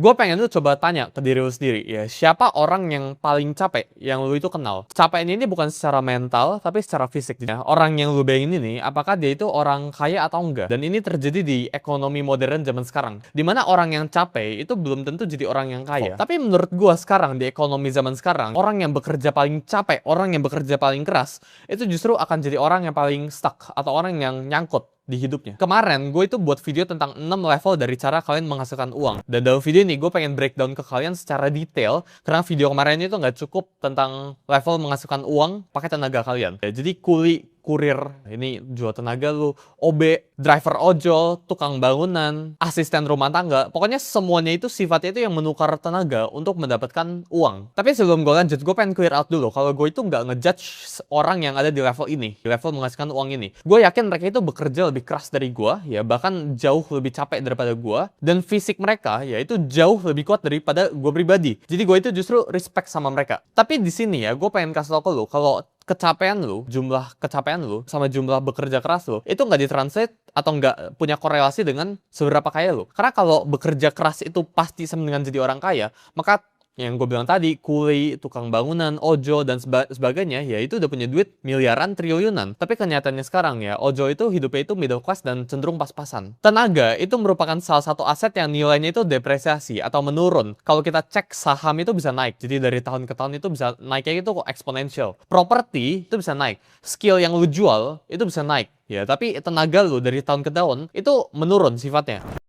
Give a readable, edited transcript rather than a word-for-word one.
Gue pengen lu coba tanya ke diri lu sendiri ya, siapa orang yang paling capek yang lu itu kenal? Capeknya ini bukan secara mental, tapi secara fisik. Ya, orang yang lu bayangin ini, apakah dia itu orang kaya atau enggak? Dan ini terjadi di ekonomi modern zaman sekarang, dimana orang yang capek itu belum tentu jadi orang yang kaya. Tapi menurut gue sekarang, di ekonomi zaman sekarang, orang yang bekerja paling capek, orang yang bekerja paling keras, itu justru akan jadi orang yang paling stuck, atau orang yang nyangkut di hidupnya. Kemarin gue itu buat video tentang 6 level dari cara kalian menghasilkan uang. Dan dalam video ini gue pengen breakdown ke kalian secara detail, karena video kemarin itu nggak cukup tentang level menghasilkan uang pakai tenaga kalian. Ya, jadi kurir, ini jual tenaga lu, OB, driver ojol, tukang bangunan, asisten rumah tangga, pokoknya semuanya itu sifatnya itu yang menukar tenaga untuk mendapatkan uang. Tapi sebelum gue lanjut, gue pengen clear out dulu kalau gue itu nggak ngejudge orang yang ada di level ini, di level menghasilkan uang ini. Gue yakin mereka itu bekerja lebih keras dari gue, ya bahkan jauh lebih capek daripada gue, dan fisik mereka ya itu jauh lebih kuat daripada gue pribadi. Jadi gue itu justru respect sama mereka. Tapi di sini ya gue pengen kasih tau ke lu kalau jumlah kecapean lu sama jumlah bekerja keras lu itu nggak ditranslate atau nggak punya korelasi dengan seberapa kaya lu. Karena kalau bekerja keras itu pasti sama dengan jadi orang kaya, maka yang gue bilang tadi, kuli, tukang bangunan, ojol, dan sebagainya, ya itu udah punya duit miliaran, triliunan. Tapi kenyataannya sekarang ya, ojol itu hidupnya itu middle class dan cenderung pas-pasan. Tenaga itu merupakan salah satu aset yang nilainya itu depresiasi atau menurun. Kalau kita cek saham itu bisa naik, jadi dari tahun ke tahun itu bisa naiknya itu eksponensial. Properti itu bisa naik, skill yang lu jual itu bisa naik. Ya, tapi tenaga lu dari tahun ke tahun itu menurun sifatnya.